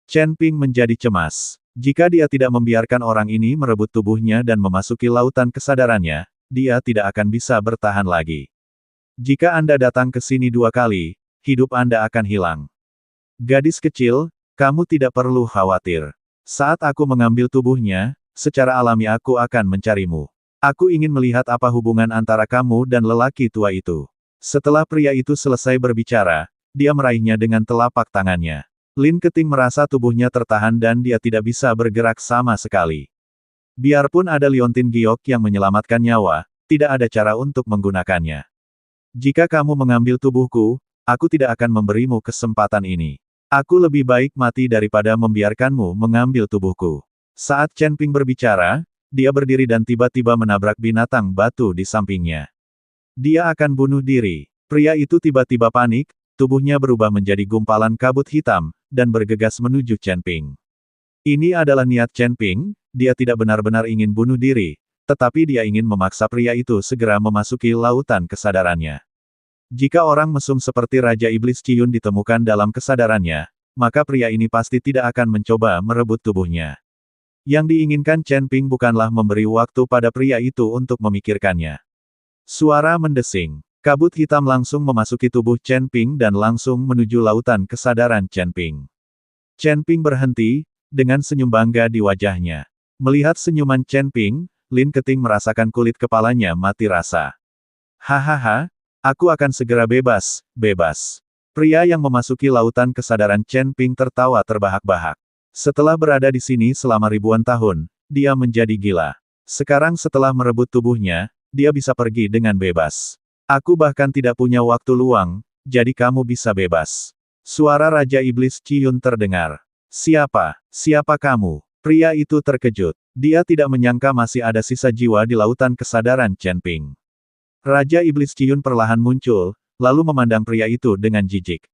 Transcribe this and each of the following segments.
Chen Ping menjadi cemas. Jika dia tidak membiarkan orang ini merebut tubuhnya dan memasuki lautan kesadarannya, dia tidak akan bisa bertahan lagi. Jika Anda datang ke sini 2 kali, hidup Anda akan hilang. Gadis kecil, kamu tidak perlu khawatir. Saat aku mengambil tubuhnya, secara alami aku akan mencarimu. Aku ingin melihat apa hubungan antara kamu dan lelaki tua itu. Setelah pria itu selesai berbicara, dia meraihnya dengan telapak tangannya. Lin Keting merasa tubuhnya tertahan dan dia tidak bisa bergerak sama sekali. Biarpun ada Liontin Giok yang menyelamatkan nyawa, tidak ada cara untuk menggunakannya. Jika kamu mengambil tubuhku, aku tidak akan memberimu kesempatan ini. Aku lebih baik mati daripada membiarkanmu mengambil tubuhku. Saat Chen Ping berbicara, dia berdiri dan tiba-tiba menabrak binatang batu di sampingnya. Dia akan bunuh diri. Pria itu tiba-tiba panik, tubuhnya berubah menjadi gumpalan kabut hitam, dan bergegas menuju Chen Ping. Ini adalah niat Chen Ping, dia tidak benar-benar ingin bunuh diri, tetapi dia ingin memaksa pria itu segera memasuki lautan kesadarannya. Jika orang mesum seperti Raja Iblis Ciyun ditemukan dalam kesadarannya, maka pria ini pasti tidak akan mencoba merebut tubuhnya. Yang diinginkan Chen Ping bukanlah memberi waktu pada pria itu untuk memikirkannya. Suara mendesing. Kabut hitam langsung memasuki tubuh Chen Ping dan langsung menuju lautan kesadaran Chen Ping. Chen Ping berhenti, dengan senyum bangga di wajahnya. Melihat senyuman Chen Ping, Lin Keting merasakan kulit kepalanya mati rasa. Hahaha, aku akan segera bebas, bebas. Pria yang memasuki lautan kesadaran Chen Ping tertawa terbahak-bahak. Setelah berada di sini selama ribuan tahun, dia menjadi gila. Sekarang setelah merebut tubuhnya, dia bisa pergi dengan bebas. Aku bahkan tidak punya waktu luang, jadi kamu bisa bebas. Suara Raja Iblis Ciyun terdengar. Siapa? Siapa kamu? Pria itu terkejut. Dia tidak menyangka masih ada sisa jiwa di lautan kesadaran Chen Ping. Raja Iblis Ciyun perlahan muncul, lalu memandang pria itu dengan jijik.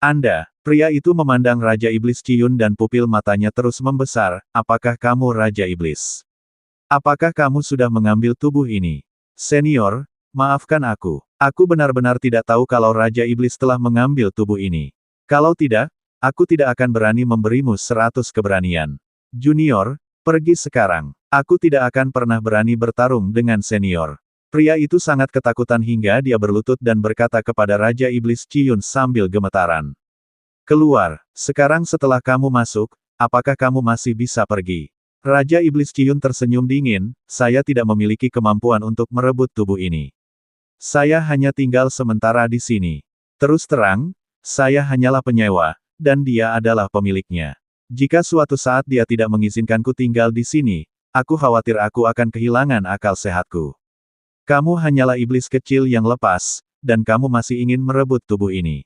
Anda, pria itu memandang Raja Iblis Ciyun dan pupil matanya terus membesar, apakah kamu Raja Iblis? Apakah kamu sudah mengambil tubuh ini? Senior, maafkan aku. Aku benar-benar tidak tahu kalau Raja Iblis telah mengambil tubuh ini. Kalau tidak, aku tidak akan berani memberimu 100 keberanian. Junior, pergi sekarang. Aku tidak akan pernah berani bertarung dengan senior. Pria itu sangat ketakutan hingga dia berlutut dan berkata kepada Raja Iblis Ciyun sambil gemetaran. Keluar, sekarang setelah kamu masuk, apakah kamu masih bisa pergi? Raja Iblis Ciyun tersenyum dingin, saya tidak memiliki kemampuan untuk merebut tubuh ini. Saya hanya tinggal sementara di sini. Terus terang, saya hanyalah penyewa, dan dia adalah pemiliknya. Jika suatu saat dia tidak mengizinkanku tinggal di sini, aku khawatir aku akan kehilangan akal sehatku. Kamu hanyalah iblis kecil yang lepas, dan kamu masih ingin merebut tubuh ini.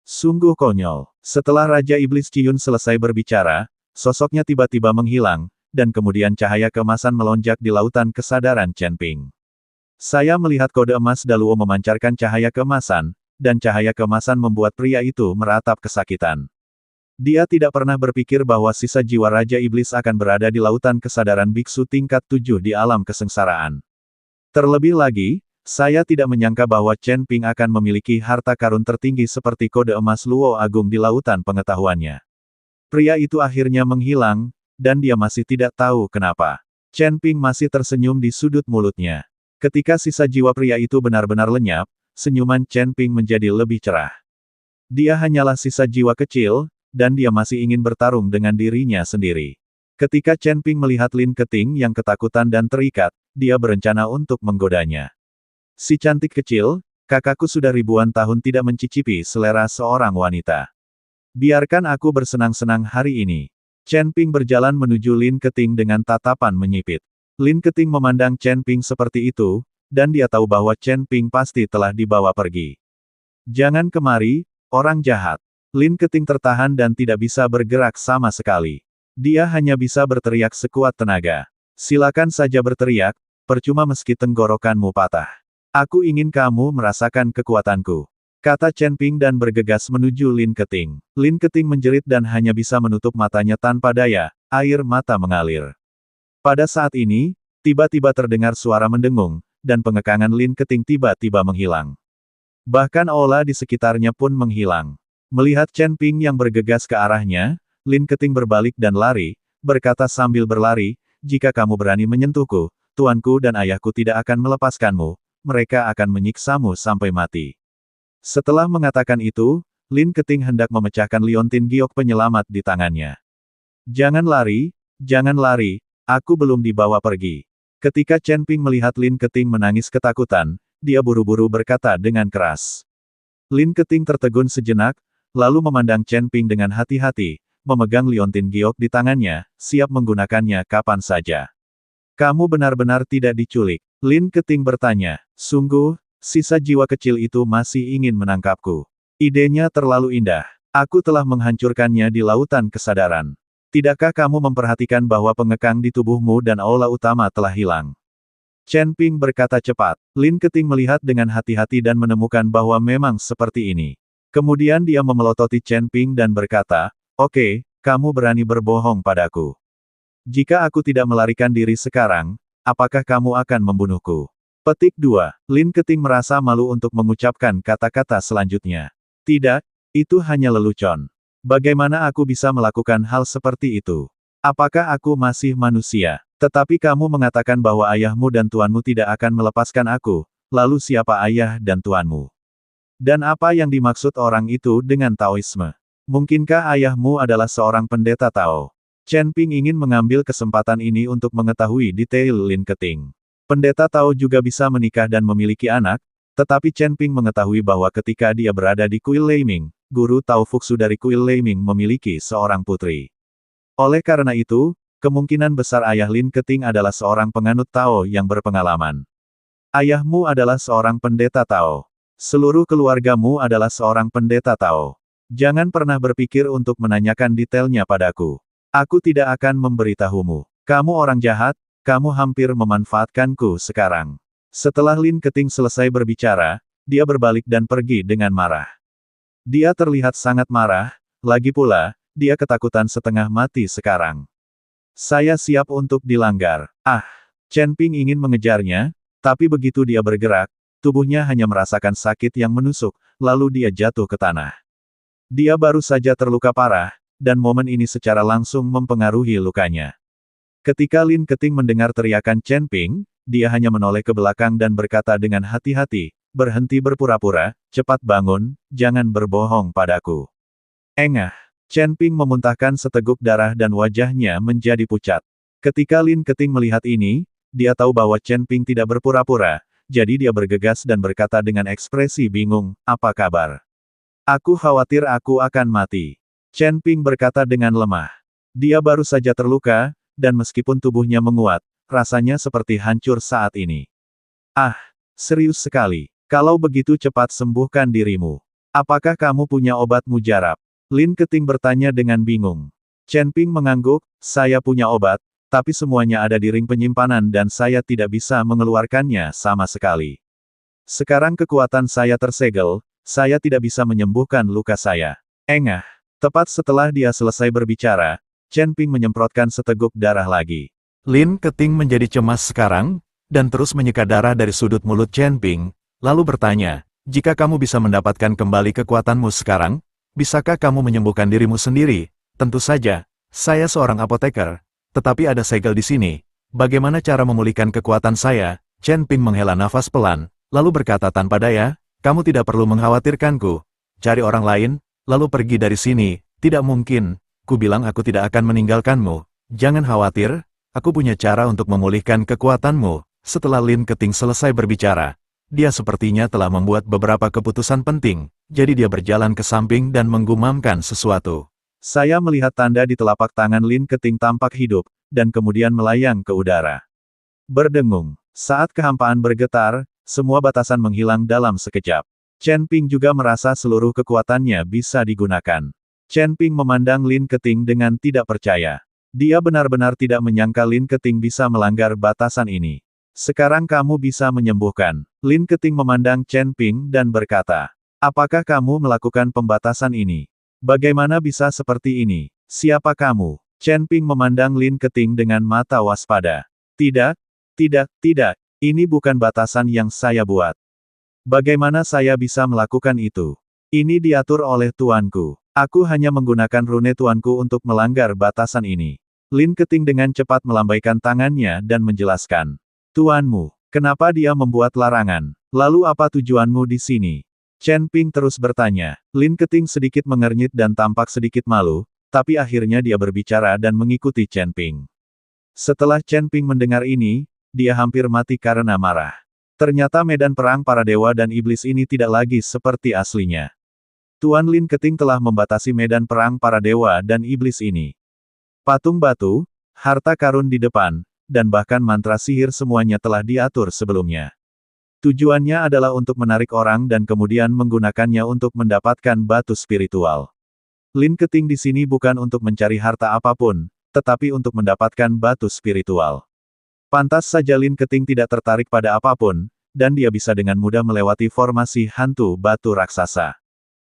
Sungguh konyol. Setelah Raja Iblis Ciyun selesai berbicara, sosoknya tiba-tiba menghilang, dan kemudian cahaya keemasan melonjak di lautan kesadaran Chen Ping. Saya melihat kode emas Daluo memancarkan cahaya keemasan, dan cahaya keemasan membuat pria itu meratap kesakitan. Dia tidak pernah berpikir bahwa sisa jiwa Raja Iblis akan berada di lautan kesadaran biksu tingkat 7 di alam kesengsaraan. Terlebih lagi, saya tidak menyangka bahwa Chen Ping akan memiliki harta karun tertinggi seperti kode emas Luo Agung di lautan pengetahuannya. Pria itu akhirnya menghilang, dan dia masih tidak tahu kenapa. Chen Ping masih tersenyum di sudut mulutnya. Ketika sisa jiwa pria itu benar-benar lenyap, senyuman Chen Ping menjadi lebih cerah. Dia hanyalah sisa jiwa kecil, dan dia masih ingin bertarung dengan dirinya sendiri. Ketika Chen Ping melihat Lin Keting yang ketakutan dan terikat, dia berencana untuk menggodanya. Si cantik kecil, kakakku sudah ribuan tahun tidak mencicipi selera seorang wanita. Biarkan aku bersenang-senang hari ini. Chen Ping berjalan menuju Lin Keting dengan tatapan menyipit. Lin Keting memandang Chen Ping seperti itu, dan dia tahu bahwa Chen Ping pasti telah dibawa pergi. Jangan kemari, orang jahat. Lin Keting tertahan dan tidak bisa bergerak sama sekali. Dia hanya bisa berteriak sekuat tenaga. Silakan saja berteriak, percuma meski tenggorokanmu patah. Aku ingin kamu merasakan kekuatanku. Kata Chen Ping dan bergegas menuju Lin Keting. Lin Keting menjerit dan hanya bisa menutup matanya tanpa daya, air mata mengalir. Pada saat ini, tiba-tiba terdengar suara mendengung, dan pengekangan Lin Keting tiba-tiba menghilang. Bahkan aula di sekitarnya pun menghilang. Melihat Chen Ping yang bergegas ke arahnya, Lin Keting berbalik dan lari, berkata sambil berlari, jika kamu berani menyentuhku, tuanku dan ayahku tidak akan melepaskanmu, mereka akan menyiksamu sampai mati. Setelah mengatakan itu, Lin Keting hendak memecahkan liontin giok penyelamat di tangannya. Jangan lari, aku belum dibawa pergi. Ketika Chen Ping melihat Lin Keting menangis ketakutan, dia buru-buru berkata dengan keras. Lin Keting tertegun sejenak, lalu memandang Chen Ping dengan hati-hati, memegang liontin giok di tangannya, siap menggunakannya kapan saja. Kamu benar-benar tidak diculik? Lin Keting bertanya. Sungguh, sisa jiwa kecil itu masih ingin menangkapku. Idenya terlalu indah. Aku telah menghancurkannya di lautan kesadaran. Tidakkah kamu memperhatikan bahwa pengekang di tubuhmu dan aula utama telah hilang? Chen Ping berkata cepat. Lin Keting melihat dengan hati-hati dan menemukan bahwa memang seperti ini. Kemudian dia memelototi Chen Ping dan berkata, oke, kamu berani berbohong padaku. Jika aku tidak melarikan diri sekarang, apakah kamu akan membunuhku? Petik 2. Lin Keting merasa malu untuk mengucapkan kata-kata selanjutnya. Tidak, itu hanya lelucon. Bagaimana aku bisa melakukan hal seperti itu? Apakah aku masih manusia? Tetapi kamu mengatakan bahwa ayahmu dan tuanmu tidak akan melepaskan aku, lalu siapa ayah dan tuanmu? Dan apa yang dimaksud orang itu dengan Taoisme? Mungkinkah ayahmu adalah seorang pendeta Tao? Chen Ping ingin mengambil kesempatan ini untuk mengetahui detail Lin Keting. Pendeta Tao juga bisa menikah dan memiliki anak, tetapi Chen Ping mengetahui bahwa ketika dia berada di Kuil Leiming, guru Tao Fuxu dari Kuil Leiming memiliki seorang putri. Oleh karena itu, kemungkinan besar ayah Lin Keting adalah seorang penganut Tao yang berpengalaman. Ayahmu adalah seorang pendeta Tao. Seluruh keluargamu adalah seorang pendeta Tao. Jangan pernah berpikir untuk menanyakan detailnya padaku. Aku tidak akan memberitahumu. Kamu orang jahat, kamu hampir memanfaatkanku sekarang. Setelah Lin Keting selesai berbicara, dia berbalik dan pergi dengan marah. Dia terlihat sangat marah, lagi pula, dia ketakutan setengah mati sekarang. Saya siap untuk dilanggar. Chen Ping ingin mengejarnya, tapi begitu dia bergerak, tubuhnya hanya merasakan sakit yang menusuk, lalu dia jatuh ke tanah. Dia baru saja terluka parah, dan momen ini secara langsung mempengaruhi lukanya. Ketika Lin Keting mendengar teriakan Chen Ping, dia hanya menoleh ke belakang dan berkata dengan hati-hati, berhenti berpura-pura, cepat bangun, jangan berbohong padaku. Engah. Chen Ping memuntahkan seteguk darah dan wajahnya menjadi pucat. Ketika Lin Keting melihat ini, dia tahu bahwa Chen Ping tidak berpura-pura, jadi dia bergegas dan berkata dengan ekspresi bingung, apa kabar? Aku khawatir aku akan mati. Chen Ping berkata dengan lemah. Dia baru saja terluka, dan meskipun tubuhnya menguat, rasanya seperti hancur saat ini. Serius sekali. Kalau begitu cepat sembuhkan dirimu. Apakah kamu punya obat mujarab? Lin Keting bertanya dengan bingung. Chen Ping mengangguk, saya punya obat, tapi semuanya ada di ring penyimpanan dan saya tidak bisa mengeluarkannya sama sekali. Sekarang kekuatan saya tersegel, saya tidak bisa menyembuhkan luka saya. Engah. Tepat setelah dia selesai berbicara, Chen Ping menyemprotkan seteguk darah lagi. Lin Keting menjadi cemas sekarang, dan terus menyeka darah dari sudut mulut Chen Ping, lalu bertanya, jika kamu bisa mendapatkan kembali kekuatanmu sekarang, bisakah kamu menyembuhkan dirimu sendiri? Tentu saja, saya seorang apoteker, tetapi ada segel di sini. Bagaimana cara memulihkan kekuatan saya? Chen Ping menghela nafas pelan, lalu berkata tanpa daya, kamu tidak perlu mengkhawatirkanku. Cari orang lain, lalu pergi dari sini. Tidak mungkin, ku bilang aku tidak akan meninggalkanmu. Jangan khawatir, aku punya cara untuk memulihkan kekuatanmu. Setelah Lin Keting selesai berbicara, dia sepertinya telah membuat beberapa keputusan penting. Jadi dia berjalan ke samping dan menggumamkan sesuatu. Saya melihat tanda di telapak tangan Lin Keting tampak hidup, dan kemudian melayang ke udara. Berdengung. Saat kehampaan bergetar, semua batasan menghilang dalam sekejap. Chen Ping juga merasa seluruh kekuatannya bisa digunakan. Chen Ping memandang Lin Keting dengan tidak percaya. Dia benar-benar tidak menyangka Lin Keting bisa melanggar batasan ini. Sekarang kamu bisa menyembuhkan. Lin Keting memandang Chen Ping dan berkata, apakah kamu melakukan pembatasan ini? Bagaimana bisa seperti ini? Siapa kamu? Chen Ping memandang Lin Keting dengan mata waspada. Tidak, ini bukan batasan yang saya buat. Bagaimana saya bisa melakukan itu? Ini diatur oleh tuanku. Aku hanya menggunakan rune tuanku untuk melanggar batasan ini. Lin Keting dengan cepat melambaikan tangannya dan menjelaskan. Tuanmu, kenapa dia membuat larangan? Lalu apa tujuanmu di sini? Chen Ping terus bertanya. Lin Keting sedikit mengernyit dan tampak sedikit malu, tapi akhirnya dia berbicara dan mengikuti Chen Ping. Setelah Chen Ping mendengar ini, dia hampir mati karena marah. Ternyata medan perang para dewa dan iblis ini tidak lagi seperti aslinya. Tuan Lin Keting telah membatasi medan perang para dewa dan iblis ini. Patung batu, harta karun di depan, dan bahkan mantra sihir semuanya telah diatur sebelumnya. Tujuannya adalah untuk menarik orang dan kemudian menggunakannya untuk mendapatkan batu spiritual. Lin Keting di sini bukan untuk mencari harta apapun, tetapi untuk mendapatkan batu spiritual. Pantas saja Lin Keting tidak tertarik pada apapun, dan dia bisa dengan mudah melewati formasi hantu batu raksasa.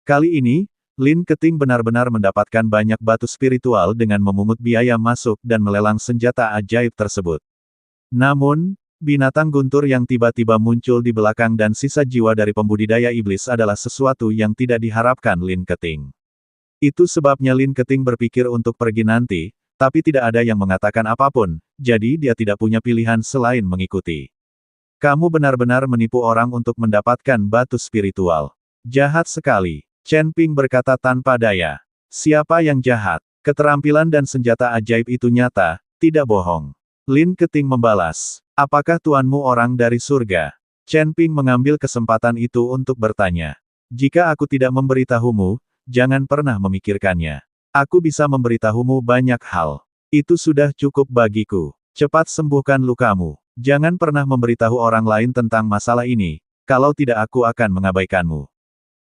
Kali ini, Lin Keting benar-benar mendapatkan banyak batu spiritual dengan memungut biaya masuk dan melelang senjata ajaib tersebut. Namun, binatang guntur yang tiba-tiba muncul di belakang dan sisa jiwa dari pembudidaya iblis adalah sesuatu yang tidak diharapkan Lin Keting. Itu sebabnya Lin Keting berpikir untuk pergi nanti, tapi tidak ada yang mengatakan apapun, jadi dia tidak punya pilihan selain mengikuti. Kamu benar-benar menipu orang untuk mendapatkan batu spiritual. Jahat sekali. Chen Ping berkata tanpa daya. Siapa yang jahat? Keterampilan dan senjata ajaib itu nyata, tidak bohong. Lin Keting membalas. Apakah tuanmu orang dari surga? Chen Ping mengambil kesempatan itu untuk bertanya. Jika aku tidak memberitahumu, jangan pernah memikirkannya. Aku bisa memberitahumu banyak hal. Itu sudah cukup bagiku. Cepat sembuhkan lukamu. Jangan pernah memberitahu orang lain tentang masalah ini, kalau tidak aku akan mengabaikanmu.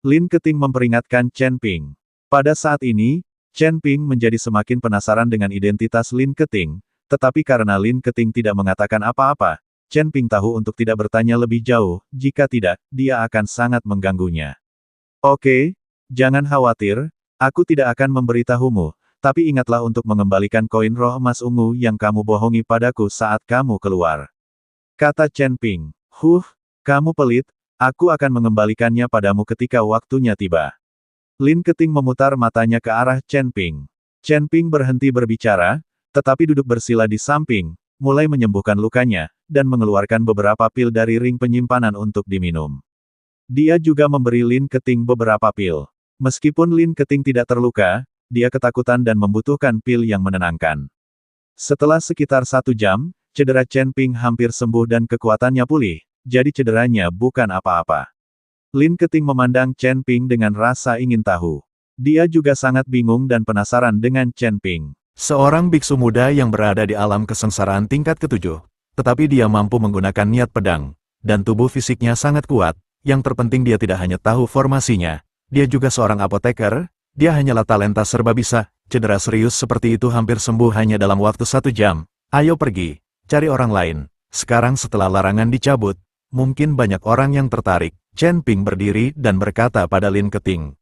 Lin Keting memperingatkan Chen Ping. Pada saat ini, Chen Ping menjadi semakin penasaran dengan identitas Lin Keting, tetapi karena Lin Keting tidak mengatakan apa-apa, Chen Ping tahu untuk tidak bertanya lebih jauh, jika tidak, dia akan sangat mengganggunya. Oke, jangan khawatir. Aku tidak akan memberitahumu, tapi ingatlah untuk mengembalikan koin roh emas ungu yang kamu bohongi padaku saat kamu keluar. Kata Chen Ping. Kamu pelit, aku akan mengembalikannya padamu ketika waktunya tiba. Lin Keting memutar matanya ke arah Chen Ping. Chen Ping berhenti berbicara, tetapi duduk bersila di samping, mulai menyembuhkan lukanya, dan mengeluarkan beberapa pil dari ring penyimpanan untuk diminum. Dia juga memberi Lin Keting beberapa pil. Meskipun Lin Keting tidak terluka, dia ketakutan dan membutuhkan pil yang menenangkan. Setelah sekitar 1 jam, cedera Chen Ping hampir sembuh dan kekuatannya pulih, jadi cederanya bukan apa-apa. Lin Keting memandang Chen Ping dengan rasa ingin tahu. Dia juga sangat bingung dan penasaran dengan Chen Ping. Seorang biksu muda yang berada di alam kesengsaraan tingkat ke-7, tetapi dia mampu menggunakan niat pedang, dan tubuh fisiknya sangat kuat, yang terpenting dia tidak hanya tahu formasinya. Dia juga seorang apoteker, dia hanyalah talenta serba bisa, cedera serius seperti itu hampir sembuh hanya dalam waktu 1 jam. Ayo pergi, cari orang lain. Sekarang setelah larangan dicabut, mungkin banyak orang yang tertarik. Chen Ping berdiri dan berkata pada Lin Keting.